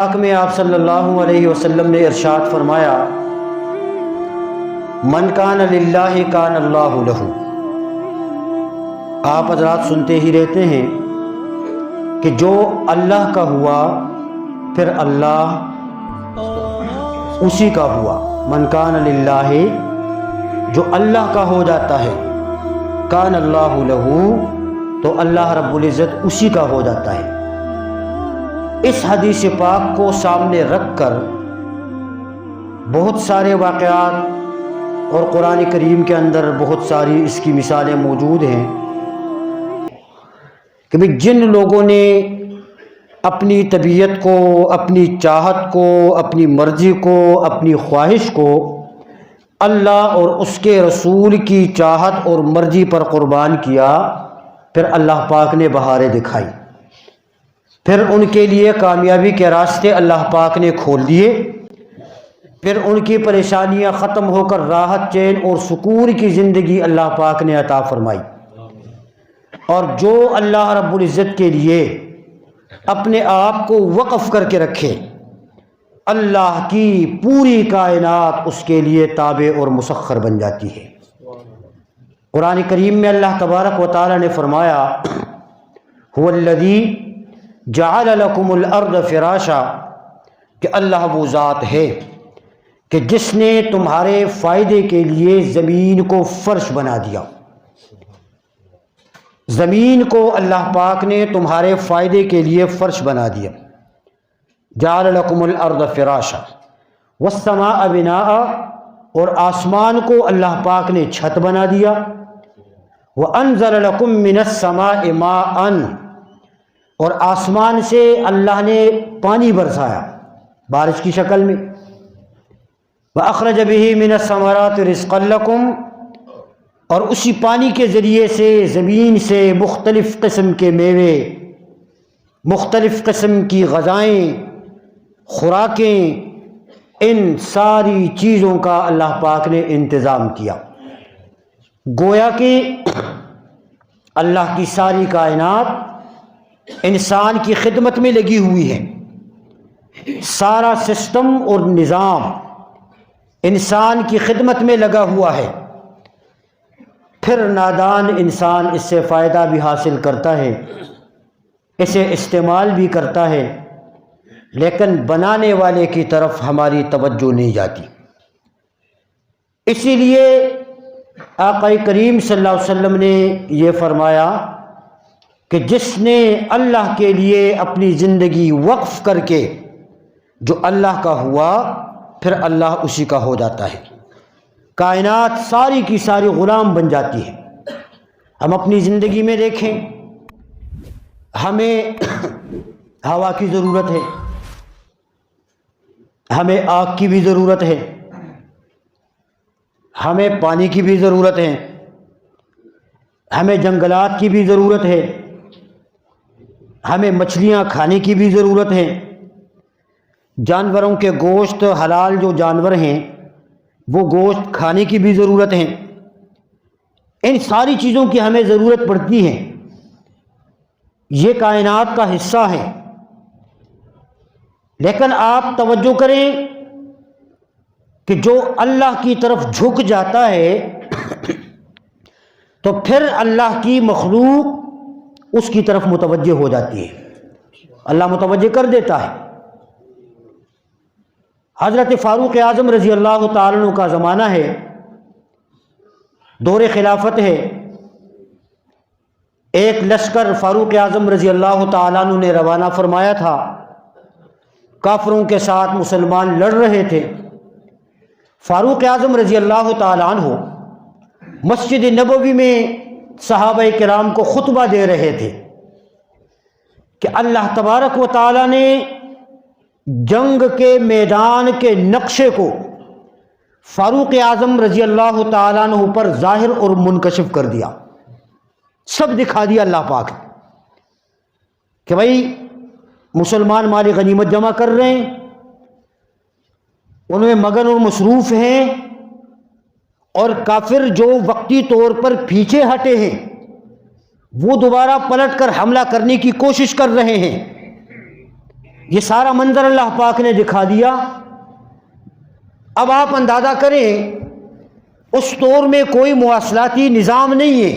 پاک میں آپ صلی اللہ علیہ وسلم نے ارشاد فرمایا، من کان للہ کان اللہ لہ۔ آپ حضرات سنتے ہی رہتے ہیں کہ جو اللہ کا ہوا پھر اللہ اسی کا ہوا۔ من کان للہ، جو اللہ کا ہو جاتا ہے، کان اللہ لہ، تو اللہ رب العزت اسی کا ہو جاتا ہے۔ اس حدیث پاک کو سامنے رکھ کر بہت سارے واقعات اور قرآن کریم کے اندر بہت ساری اس کی مثالیں موجود ہیں کہ جن لوگوں نے اپنی طبیعت کو، اپنی چاہت کو، اپنی مرضی کو، اپنی خواہش کو اللہ اور اس کے رسول کی چاہت اور مرضی پر قربان کیا، پھر اللہ پاک نے بہاریں دکھائی، پھر ان کے لیے کامیابی کے راستے اللہ پاک نے کھول دیے، پھر ان کی پریشانیاں ختم ہو کر راحت، چین اور سکون کی زندگی اللہ پاک نے عطا فرمائی۔ اور جو اللہ رب العزت کے لیے اپنے آپ کو وقف کر کے رکھے، اللہ کی پوری کائنات اس کے لیے تابع اور مسخر بن جاتی ہے۔ قرآن کریم میں اللہ تبارک و تعالی نے فرمایا، هو الذی جعل لکم الارض فراشا، کہ اللہ وہ ذات ہے کہ جس نے تمہارے فائدے کے لیے زمین کو فرش بنا دیا۔ زمین کو اللہ پاک نے تمہارے فائدے کے لیے فرش بنا دیا۔ جعل لکم الارض فراشا والسماء بناء، اور آسمان کو اللہ پاک نے چھت بنا دیا۔ وانزل لکم من السماء ماء، اور آسمان سے اللہ نے پانی برسایا بارش کی شکل میں۔ وَأَخْرَجَ بِهِ مِنَ الثَّمَرَاتِ رِزْقًا لَكُمْ، اور اسی پانی کے ذریعے سے زمین سے مختلف قسم کے میوے، مختلف قسم کی غذائیں، خوراکیں، ان ساری چیزوں کا اللہ پاک نے انتظام کیا۔ گویا کہ اللہ کی ساری کائنات انسان کی خدمت میں لگی ہوئی ہے، سارا سسٹم اور نظام انسان کی خدمت میں لگا ہوا ہے۔ پھر نادان انسان اس سے فائدہ بھی حاصل کرتا ہے، اسے استعمال بھی کرتا ہے، لیکن بنانے والے کی طرف ہماری توجہ نہیں جاتی۔ اسی لیے آقا کریم صلی اللہ علیہ وسلم نے یہ فرمایا کہ جس نے اللہ کے لیے اپنی زندگی وقف کر کے جو اللہ کا ہوا، پھر اللہ اسی کا ہو جاتا ہے۔ کائنات ساری کی ساری غلام بن جاتی ہے۔ ہم اپنی زندگی میں دیکھیں، ہمیں ہوا کی ضرورت ہے، ہمیں آگ کی بھی ضرورت ہے، ہمیں پانی کی بھی ضرورت ہے، ہمیں جنگلات کی بھی ضرورت ہے، ہمیں مچھلیاں کھانے کی بھی ضرورت ہے، جانوروں کے گوشت، حلال جو جانور ہیں وہ گوشت کھانے کی بھی ضرورت ہے۔ ان ساری چیزوں کی ہمیں ضرورت پڑتی ہے، یہ کائنات کا حصہ ہے۔ لیکن آپ توجہ کریں کہ جو اللہ کی طرف جھک جاتا ہے تو پھر اللہ کی مخلوق اس کی طرف متوجہ ہو جاتی ہے، اللہ متوجہ کر دیتا ہے۔ حضرت فاروق اعظم رضی اللہ تعالیٰ عنہ کا زمانہ ہے، دور خلافت ہے۔ ایک لشکر فاروق اعظم رضی اللہ تعالیٰ عنہ نے روانہ فرمایا تھا، کافروں کے ساتھ مسلمان لڑ رہے تھے۔ فاروق اعظم رضی اللہ تعالیٰ عنہ مسجد نبوی میں صحابہ کرام کو خطبہ دے رہے تھے کہ اللہ تبارک و تعالیٰ نے جنگ کے میدان کے نقشے کو فاروق اعظم رضی اللہ تعالیٰ عنہ پر ظاہر اور منکشف کر دیا، سب دکھا دیا اللہ پاک کہ بھائی مسلمان مال غنیمت جمع کر رہے ہیں، ان میں مگن اور مصروف ہیں، اور کافر جو وقتی طور پر پیچھے ہٹے ہیں وہ دوبارہ پلٹ کر حملہ کرنے کی کوشش کر رہے ہیں۔ یہ سارا منظر اللہ پاک نے دکھا دیا۔ اب آپ اندازہ کریں اس دور میں کوئی مواصلاتی نظام نہیں ہے،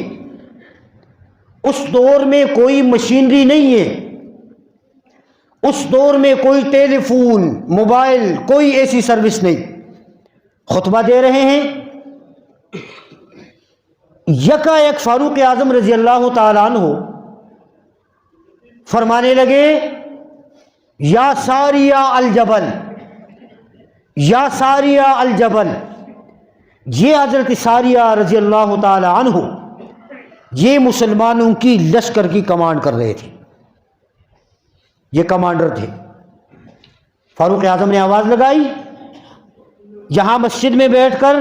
اس دور میں کوئی مشینری نہیں ہے، اس دور میں کوئی ٹیلی فون، موبائل، کوئی ایسی سروس نہیں۔ خطبہ دے رہے ہیں، یکا یک فاروق اعظم رضی اللہ تعالیٰ عنہ فرمانے لگے، یا ساریہ الجبل، یا ساریہ الجبل۔ یہ حضرت ساریہ رضی اللہ تعالی عنہ یہ مسلمانوں کی لشکر کی کمانڈ کر رہے تھے، یہ کمانڈر تھے۔ فاروق اعظم نے آواز لگائی، یہاں مسجد میں بیٹھ کر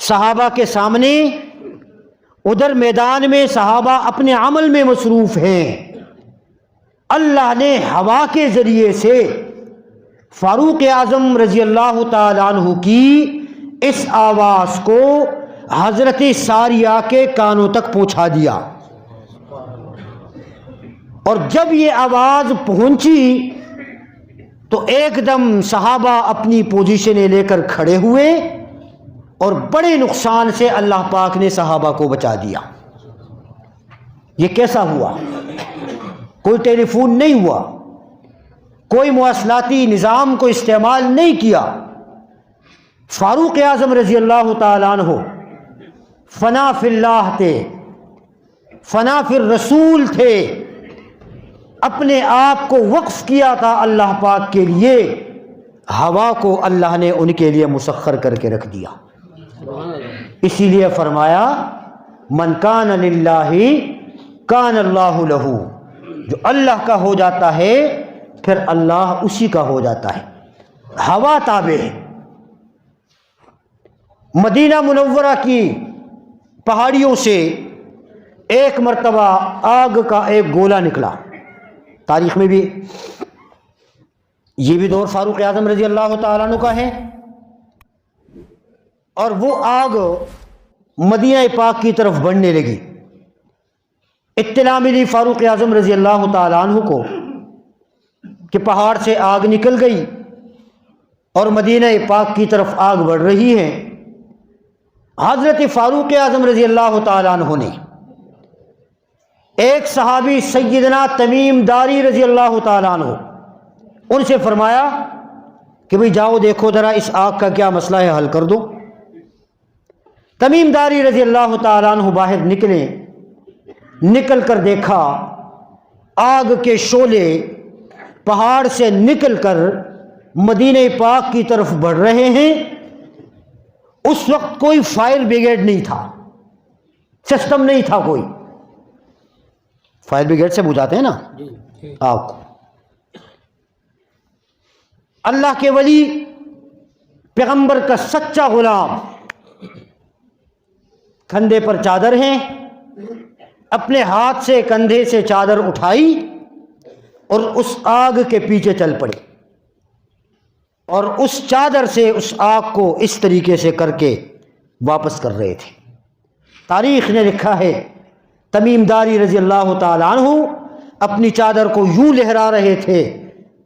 صحابہ کے سامنے، ادھر میدان میں صحابہ اپنے عمل میں مصروف ہیں، اللہ نے ہوا کے ذریعے سے فاروق اعظم رضی اللہ تعالی عنہ کی اس آواز کو حضرت ساریہ کے کانوں تک پہنچا دیا، اور جب یہ آواز پہنچی تو ایک دم صحابہ اپنی پوزیشنیں لے کر کھڑے ہوئے، اور بڑے نقصان سے اللہ پاک نے صحابہ کو بچا دیا۔ یہ کیسا ہوا؟ کوئی ٹیلی فون نہیں ہوا، کوئی مواصلاتی نظام کو استعمال نہیں کیا۔ فاروق اعظم رضی اللہ تعالیٰ عنہ فنا فی اللہ تھے، فنا فی الرسول تھے، اپنے آپ کو وقف کیا تھا اللہ پاک کے لیے، ہوا کو اللہ نے ان کے لیے مسخر کر کے رکھ دیا۔ اسی لیے فرمایا من کان للہ کان اللہ لہ، جو اللہ کا ہو جاتا ہے پھر اللہ اسی کا ہو جاتا ہے۔ ہوا تابع ہے۔ مدینہ منورہ کی پہاڑیوں سے ایک مرتبہ آگ کا ایک گولا نکلا، تاریخ میں بھی یہ بھی دور فاروق اعظم رضی اللہ تعالیٰ عنہ کا ہے، اور وہ آگ مدینہ پاک کی طرف بڑھنے لگی۔ اطلاع ملی فاروق اعظم رضی اللہ تعالیٰ عنہ کو کہ پہاڑ سے آگ نکل گئی اور مدینہ پاک کی طرف آگ بڑھ رہی ہے۔ حضرت فاروق اعظم رضی اللہ تعالیٰ عنہ نے ایک صحابی سیدنا تمیم داری رضی اللہ تعالیٰ عنہ ان سے فرمایا کہ بھئی جاؤ دیکھو ذرا اس آگ کا کیا مسئلہ ہے، حل کر دو۔ تمیم داری رضی اللہ تعالیٰ عنہ باہر نکلے، نکل کر دیکھا آگ کے شعلے پہاڑ سے نکل کر مدینہ پاک کی طرف بڑھ رہے ہیں۔ اس وقت کوئی فائر بریگیڈ نہیں تھا، سسٹم نہیں تھا کوئی۔ فائر بریگیڈ سے بجھاتے ہیں نا آگ کو۔ اللہ کے ولی پیغمبر کا سچا غلام کندھے پر چادر ہیں، اپنے ہاتھ سے کندھے سے چادر اٹھائی اور اس آگ کے پیچھے چل پڑے، اور اس چادر سے اس آگ کو اس طریقے سے کر کے واپس کر رہے تھے۔ تاریخ نے لکھا ہے تمیم داری رضی اللہ تعالی عنہ اپنی چادر کو یوں لہرا رہے تھے،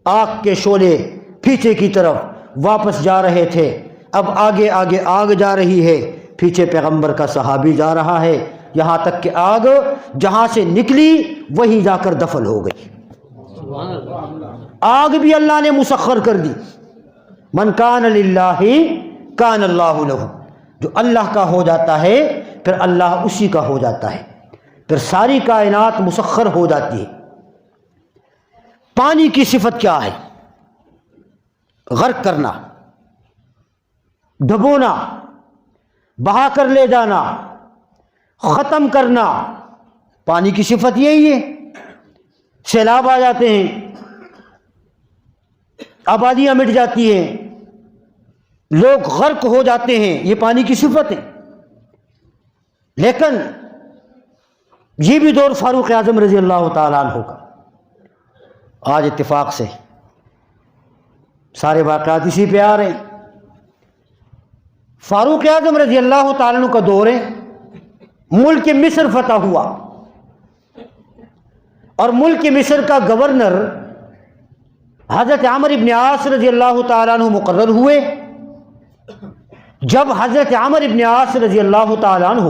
آگ کے شعلے پیچھے کی طرف واپس جا رہے تھے۔ اب آگے آگے آگ جا رہی ہے، پیچھے پیغمبر کا صحابی جا رہا ہے، یہاں تک کہ آگ جہاں سے نکلی وہیں جا کر دفن ہو گئی۔ آگ بھی اللہ نے مسخر کر دی۔ من کان للہ کان اللہ لہ، جو اللہ کا ہو جاتا ہے پھر اللہ اسی کا ہو جاتا ہے، پھر ساری کائنات مسخر ہو جاتی ہے۔ پانی کی صفت کیا ہے؟ غرق کرنا، ڈبونا، بہا کر لے جانا، ختم کرنا، پانی کی صفت یہی ہے۔ سیلاب آ جاتے ہیں، آبادیاں مٹ جاتی ہیں، لوگ غرق ہو جاتے ہیں، یہ پانی کی صفت ہے۔ لیکن یہ بھی دور فاروق اعظم رضی اللہ تعالیٰ عنہ کا۔ آج اتفاق سے سارے واقعات اسی پہ آ رہے ہیں۔ فاروق اعظم رضی اللہ تعالیٰ عنہ کا دور ہے، ملک مصر فتح ہوا، اور ملک مصر کا گورنر حضرت عمرو بن عاص رضی اللہ تعالیٰ عنہ مقرر ہوئے۔ جب حضرت عمرو بن عاص رضی اللہ تعالیٰ عنہ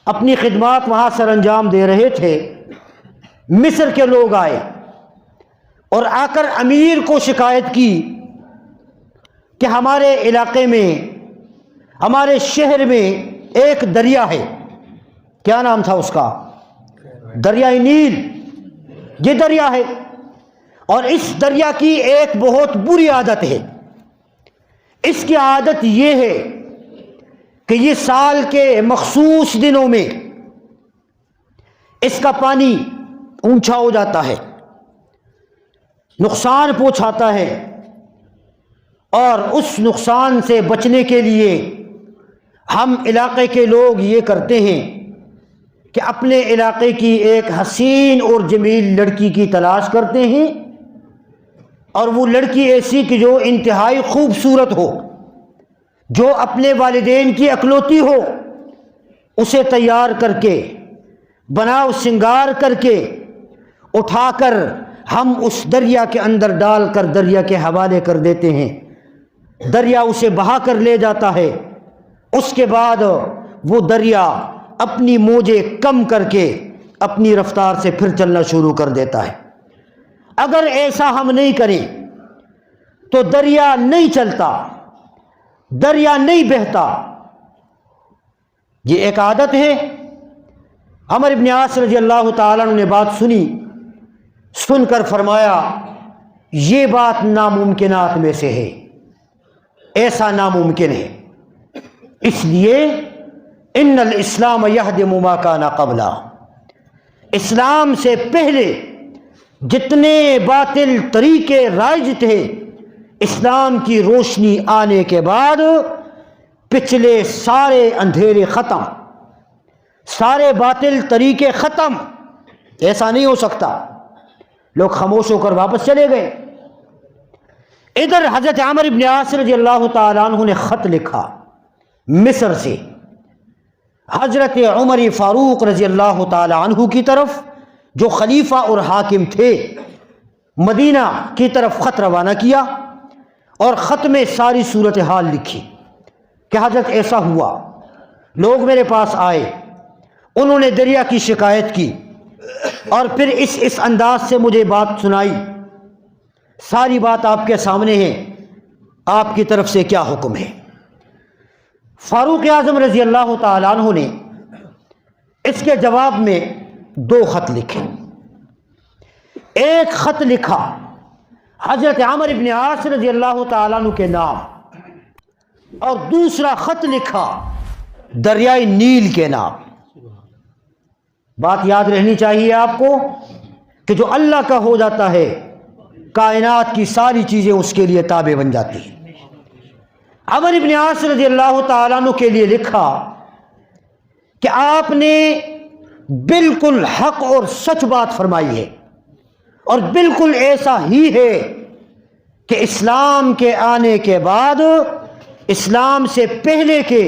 اپنی خدمات وہاں سر انجام دے رہے تھے، مصر کے لوگ آئے اور آ کر امیر کو شکایت کی کہ ہمارے علاقے میں، ہمارے شہر میں ایک دریا ہے، کیا نام تھا اس کا؟ دریائے نیل۔ یہ دریا ہے اور اس دریا کی ایک بہت بری عادت ہے۔ اس کی عادت یہ ہے کہ یہ سال کے مخصوص دنوں میں اس کا پانی اونچا ہو جاتا ہے، نقصان پہنچاتا ہے، اور اس نقصان سے بچنے کے لیے ہم علاقے کے لوگ یہ کرتے ہیں کہ اپنے علاقے کی ایک حسین اور جمیل لڑکی کی تلاش کرتے ہیں، اور وہ لڑکی ایسی کہ جو انتہائی خوبصورت ہو، جو اپنے والدین کی اکلوتی ہو، اسے تیار کر کے، بناؤ سنگار کر کے اٹھا کر ہم اس دریا کے اندر ڈال کر دریا کے حوالے کر دیتے ہیں۔ دریا اسے بہا کر لے جاتا ہے۔ اس کے بعد وہ دریا اپنی موجیں کم کر کے اپنی رفتار سے پھر چلنا شروع کر دیتا ہے۔ اگر ایسا ہم نہیں کریں تو دریا نہیں چلتا، دریا نہیں بہتا۔ یہ ایک عادت ہے۔ عمرو بن عاص رضی اللہ تعالیٰ عنہ نے بات سنی، سن کر فرمایا یہ بات ناممکنات میں سے ہے، ایسا ناممکن ہے۔ اس لیے ان الاسلام یہدم ما کان قبلہ، اسلام سے پہلے جتنے باطل طریقے رائج تھے، اسلام کی روشنی آنے کے بعد پچھلے سارے اندھیرے ختم، سارے باطل طریقے ختم۔ ایسا نہیں ہو سکتا۔ لوگ خاموش ہو کر واپس چلے گئے۔ ادھر حضرت عمرو بن عاص رضی اللہ تعالیٰ عنہ نے خط لکھا مصر سے حضرت عمر فاروق رضی اللہ تعالیٰ عنہ کی طرف، جو خلیفہ اور حاکم تھے، مدینہ کی طرف خط روانہ کیا، اور خط میں ساری صورتحال لکھی کہ حضرت ایسا ہوا، لوگ میرے پاس آئے، انہوں نے دریا کی شکایت کی، اور پھر اس انداز سے مجھے بات سنائی۔ ساری بات آپ کے سامنے ہے، آپ کی طرف سے کیا حکم ہے؟ فاروق اعظم رضی اللہ تعالیٰ عنہ نے اس کے جواب میں 2 خط لکھے۔ ایک خط لکھا حضرت عمرو بن عاص رضی اللہ تعالیٰ عنہ کے نام، اور دوسرا خط لکھا دریائے نیل کے نام۔ بات یاد رہنی چاہیے آپ کو کہ جو اللہ کا ہو جاتا ہے، کائنات کی ساری چیزیں اس کے لیے تابع بن جاتی ہیں۔ عمرو بن عاص رضی اللہ تعالیٰ عنہ کے لیے لکھا کہ آپ نے بالکل حق اور سچ بات فرمائی ہے، اور بالکل ایسا ہی ہے کہ اسلام کے آنے کے بعد، اسلام سے پہلے کے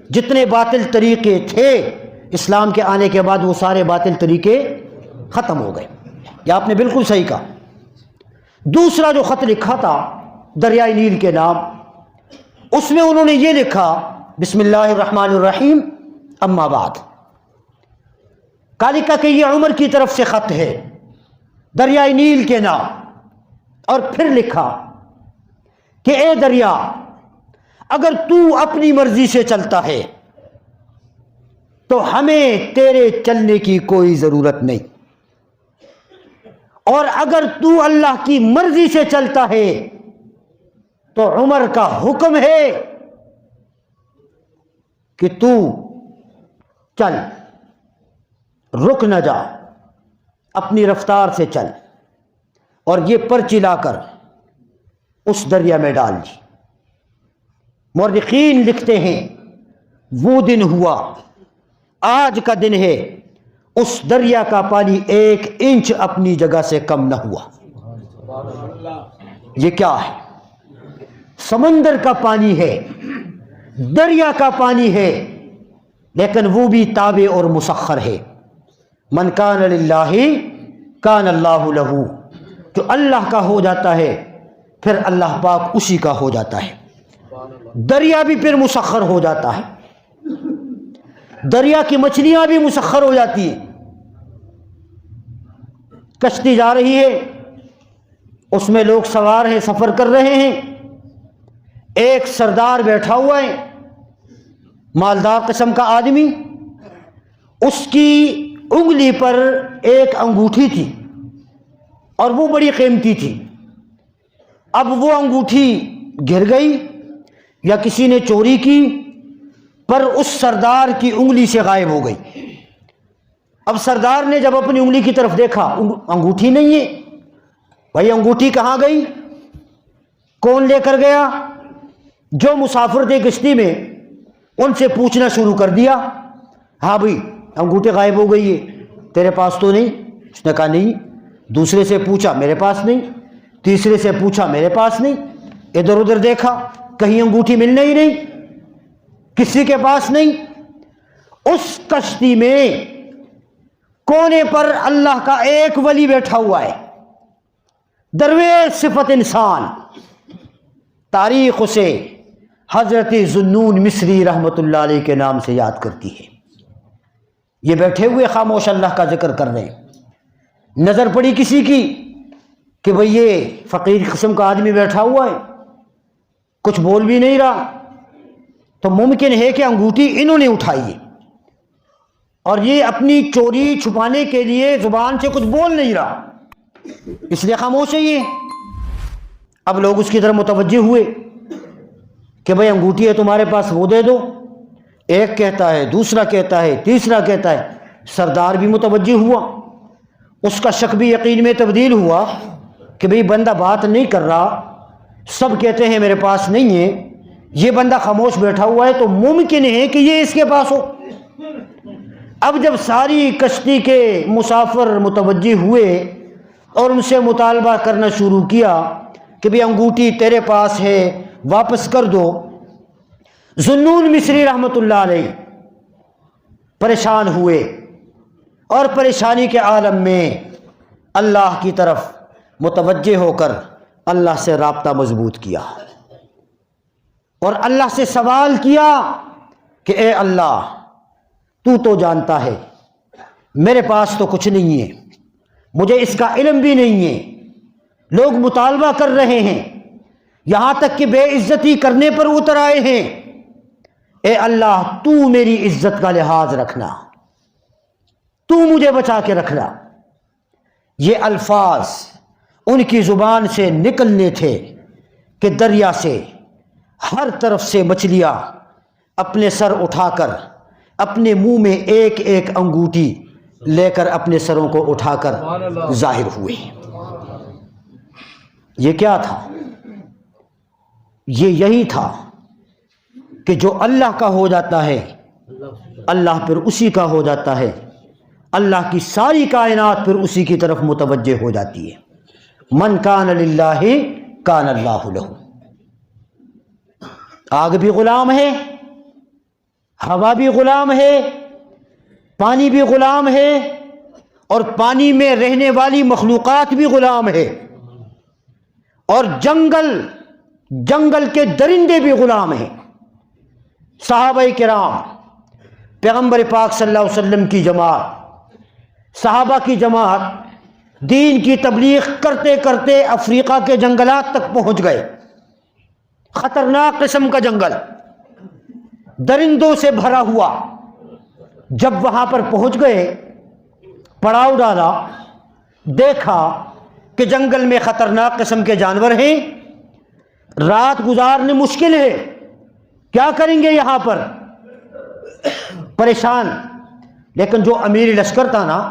جتنے باطل طریقے تھے، اسلام کے آنے کے بعد وہ سارے باطل طریقے ختم ہو گئے۔ یہ آپ نے بالکل صحیح کہا۔ دوسرا جو خط لکھا تھا دریائے نیل کے نام، اس میں انہوں نے یہ لکھا بسم اللہ الرحمن الرحیم اما بعد۔ کہا لکھا کہ یہ عمر کی طرف سے خط ہے دریائے نیل کے نام، اور پھر لکھا کہ اے دریا، اگر تو اپنی مرضی سے چلتا ہے تو ہمیں تیرے چلنے کی کوئی ضرورت نہیں، اور اگر تو اللہ کی مرضی سے چلتا ہے تو عمر کا حکم ہے کہ تو چل، رک نہ جا، اپنی رفتار سے چل، اور یہ پرچی لا کر اس دریا میں ڈال دی۔ مورخین لکھتے ہیں وہ دن ہوا، آج کا دن ہے، اس دریا کا پانی 1 انچ اپنی جگہ سے کم نہ ہوا۔ یہ کیا ہے؟ سمندر کا پانی ہے، دریا کا پانی ہے، لیکن وہ بھی تابع اور مسخر ہے۔ من کان للہ کان اللہ لہ، جو اللہ کا ہو جاتا ہے پھر اللہ پاک اسی کا ہو جاتا ہے۔ دریا بھی پھر مسخر ہو جاتا ہے، دریا کی مچھلیاں بھی مسخر ہو جاتی ہیں۔ کشتی جا رہی ہے، اس میں لوگ سوار ہیں، سفر کر رہے ہیں، ایک سردار بیٹھا ہوا ہے، مالدار قسم کا آدمی، اس کی انگلی پر ایک انگوٹھی تھی اور وہ بڑی قیمتی تھی۔ اب وہ انگوٹھی گر گئی یا کسی نے چوری کی، پر اس سردار کی انگلی سے غائب ہو گئی۔ اب سردار نے جب اپنی انگلی کی طرف دیکھا، انگوٹھی نہیں ہے، بھائی انگوٹھی کہاں گئی، کون لے کر گیا؟ جو مسافر تھے کشتی میں ان سے پوچھنا شروع کر دیا، ہاں بھائی انگوٹھی غائب ہو گئی ہے، تیرے پاس تو نہیں؟ اس نے کہا نہیں۔ دوسرے سے پوچھا، میرے پاس نہیں۔ تیسرے سے پوچھا، میرے پاس نہیں۔ ادھر ادھر دیکھا، کہیں انگوٹھی ملنا ہی نہیں، کسی کے پاس نہیں۔ اس کشتی میں کونے پر اللہ کا ایک ولی بیٹھا ہوا ہے، درویش صفت انسان، تاریخ اسے حضرت ذوالنون مصری رحمۃ اللہ علیہ کے نام سے یاد کرتی ہے۔ یہ بیٹھے ہوئے خاموش اللہ کا ذکر کر رہے ہیں۔ نظر پڑی کسی کی کہ بھئی یہ فقیر قسم کا آدمی بیٹھا ہوا ہے، کچھ بول بھی نہیں رہا، تو ممکن ہے کہ انگوٹھی انہوں نے اٹھائی ہے اور یہ اپنی چوری چھپانے کے لیے زبان سے کچھ بول نہیں رہا، اس لیے خاموش ہے یہ۔ اب لوگ اس کی طرف متوجہ ہوئے کہ بھئی انگوٹھی ہے تمہارے پاس، وہ دے دو۔ ایک کہتا ہے، دوسرا کہتا ہے، تیسرا کہتا ہے۔ سردار بھی متوجہ ہوا، اس کا شک بھی یقین میں تبدیل ہوا کہ بھئی بندہ بات نہیں کر رہا، سب کہتے ہیں میرے پاس نہیں ہے، یہ بندہ خاموش بیٹھا ہوا ہے تو ممکن ہے کہ یہ اس کے پاس ہو۔ اب جب ساری کشتی کے مسافر متوجہ ہوئے اور ان سے مطالبہ کرنا شروع کیا کہ بھئی انگوٹھی تیرے پاس ہے، واپس کر دو، ذوالنون مصری رحمۃ اللہ علیہ پریشان ہوئے اور پریشانی کے عالم میں اللہ کی طرف متوجہ ہو کر اللہ سے رابطہ مضبوط کیا اور اللہ سے سوال کیا کہ اے اللہ تو جانتا ہے میرے پاس تو کچھ نہیں ہے، مجھے اس کا علم بھی نہیں ہے، لوگ مطالبہ کر رہے ہیں، یہاں تک کہ بے عزتی کرنے پر اتر آئے ہیں، اے اللہ تو میری عزت کا لحاظ رکھنا، تو مجھے بچا کے رکھنا۔ یہ الفاظ ان کی زبان سے نکلنے تھے کہ دریا سے ہر طرف سے مچھلیاں اپنے سر اٹھا کر اپنے منہ میں ایک ایک انگوٹھی لے کر اپنے سروں کو اٹھا کر ظاہر ہوئے۔ یہ کیا تھا؟ یہ یہی تھا کہ جو اللہ کا ہو جاتا ہے اللہ پھر اسی کا ہو جاتا ہے، اللہ کی ساری کائنات پھر اسی کی طرف متوجہ ہو جاتی ہے۔ من کان للہ کان اللہ لہ۔ آگ بھی غلام ہے، ہوا بھی غلام ہے، پانی بھی غلام ہے، اور پانی میں رہنے والی مخلوقات بھی غلام ہے، اور جنگل کے درندے بھی غلام ہیں۔ صحابہ کرام، پیغمبر پاک صلی اللہ علیہ وسلم کی جماعت، صحابہ کی جماعت دین کی تبلیغ کرتے کرتے افریقہ کے جنگلات تک پہنچ گئے۔ خطرناک قسم کا جنگل، درندوں سے بھرا ہوا۔ جب وہاں پر پہنچ گئے، پڑاؤ ڈالا، دیکھا کہ جنگل میں خطرناک قسم کے جانور ہیں، رات گزارنے مشکل ہے، کیا کریں گے یہاں پر؟ پریشان۔ لیکن جو امیر لشکر تھا نا،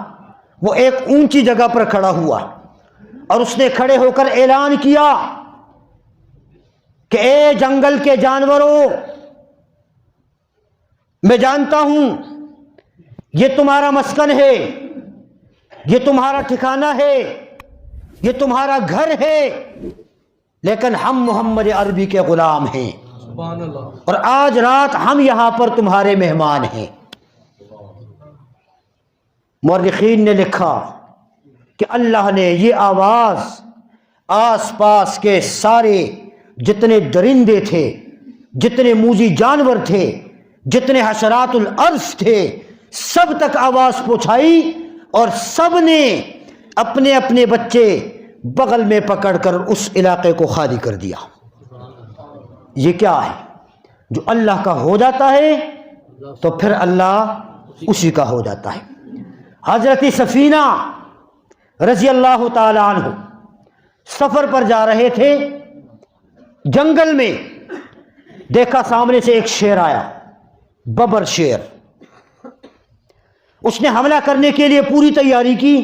وہ ایک اونچی جگہ پر کھڑا ہوا اور اس نے کھڑے ہو کر اعلان کیا کہ اے جنگل کے جانوروں، میں جانتا ہوں یہ تمہارا مسکن ہے، یہ تمہارا ٹھکانہ ہے، یہ تمہارا گھر ہے، لیکن ہم محمد عربی کے غلام ہیں اور آج رات ہم یہاں پر تمہارے مہمان ہیں۔ مورخین نے لکھا کہ اللہ نے یہ آواز آس پاس کے سارے جتنے درندے تھے، جتنے موذی جانور تھے، جتنے حشرات الارض تھے، سب تک آواز پہنچائی اور سب نے اپنے اپنے بچے بغل میں پکڑ کر اس علاقے کو خالی کر دیا۔ یہ کیا ہے؟ جو اللہ کا ہو جاتا ہے تو پھر اللہ اسی کا ہو جاتا ہے۔ حضرت سفینہ رضی اللہ تعالی عنہ سفر پر جا رہے تھے، جنگل میں دیکھا سامنے سے ایک شیر آیا، ببر شیر۔ اس نے حملہ کرنے کے لیے پوری تیاری کی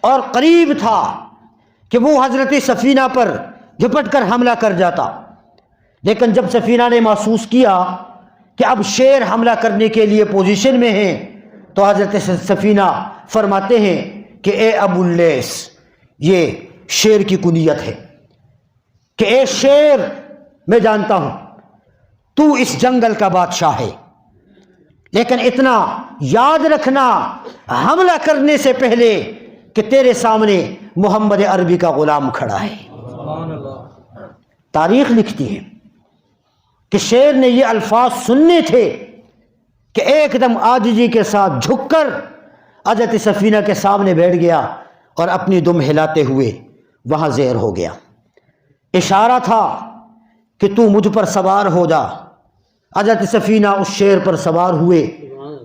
اور قریب تھا کہ وہ حضرت سفینہ پر جھپٹ کر حملہ کر جاتا، لیکن جب سفینہ نے محسوس کیا کہ اب شیر حملہ کرنے کے لیے پوزیشن میں ہیں تو حضرت سفینہ فرماتے ہیں کہ اے ابو اللیث، یہ شیر کی کنیت ہے کہ اے شیر، میں جانتا ہوں تو اس جنگل کا بادشاہ ہے، لیکن اتنا یاد رکھنا حملہ کرنے سے پہلے کہ تیرے سامنے محمد عربی کا غلام کھڑا ہے۔ تاریخ لکھتی ہے کہ شیر نے یہ الفاظ سننے تھے کہ ایک دم عاجزی کے ساتھ جھک کر حضرت سفینہ کے سامنے بیٹھ گیا اور اپنی دم ہلاتے ہوئے وہاں زیر ہو گیا۔ اشارہ تھا کہ تو مجھ پر سوار ہو جا۔ حضرت سفینہ اس شیر پر سوار ہوئے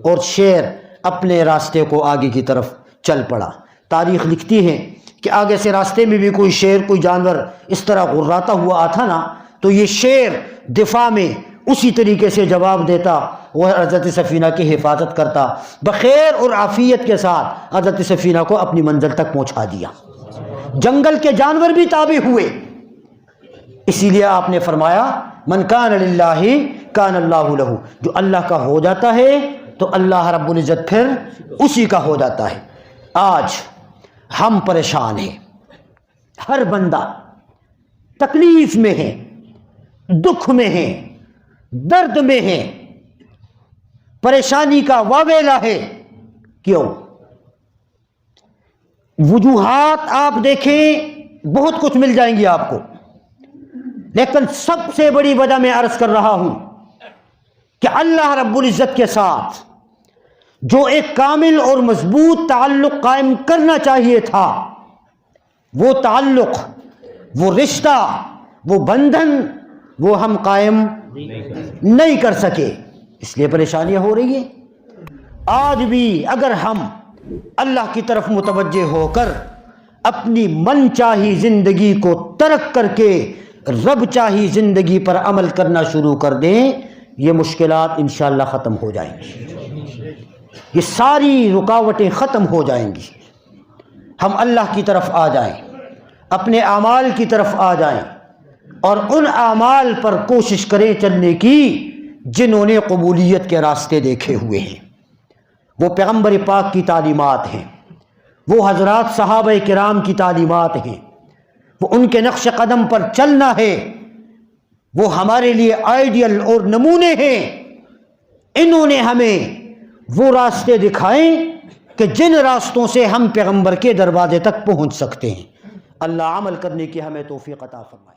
اور شیر اپنے راستے کو آگے کی طرف چل پڑا۔ تاریخ لکھتی ہے کہ آگے سے راستے میں بھی کوئی شیر، کوئی جانور اس طرح غراتا ہوا آتا نا تو یہ شیر دفاع میں اسی طریقے سے جواب دیتا، وہ حضرت سفینہ کی حفاظت کرتا، بخیر اور عافیت کے ساتھ حضرت سفینہ کو اپنی منزل تک پہنچا دیا۔ جنگل کے جانور بھی تابع ہوئے، اسی لیے آپ نے فرمایا من کان للہ کان اللہ لہ، جو اللہ کا ہو جاتا ہے تو اللہ رب العزت پھر اسی کا ہو جاتا ہے۔ آج ہم پریشان ہیں، ہر بندہ تکلیف میں ہے، دکھ میں ہے، درد میں ہے، پریشانی کا واویلا ہے۔ کیوں؟ وجوہات آپ دیکھیں بہت کچھ مل جائیں گی آپ کو، لیکن سب سے بڑی وجہ میں عرض کر رہا ہوں کہ اللہ رب العزت کے ساتھ جو ایک کامل اور مضبوط تعلق قائم کرنا چاہیے تھا، وہ تعلق، وہ رشتہ، وہ بندھن وہ ہم قائم نہیں کر سکے، اس لیے پریشانیاں ہو رہی ہیں۔ آج بھی اگر ہم اللہ کی طرف متوجہ ہو کر اپنی من چاہی زندگی کو ترک کر کے رب چاہی زندگی پر عمل کرنا شروع کر دیں، یہ مشکلات انشاءاللہ ختم ہو جائیں گی، یہ ساری رکاوٹیں ختم ہو جائیں گی۔ ہم اللہ کی طرف آ جائیں، اپنے اعمال کی طرف آ جائیں اور ان اعمال پر کوشش کریں چلنے کی جنہوں نے قبولیت کے راستے دیکھے ہوئے ہیں۔ وہ پیغمبر پاک کی تعلیمات ہیں، وہ حضرات صحابہ کرام کی تعلیمات ہیں، وہ ان کے نقش قدم پر چلنا ہے، وہ ہمارے لیے آئیڈیل اور نمونے ہیں۔ انہوں نے ہمیں وہ راستے دکھائیں کہ جن راستوں سے ہم پیغمبر کے دروازے تک پہنچ سکتے ہیں۔ اللہ عمل کرنے کی ہمیں توفیق عطا فرمائے۔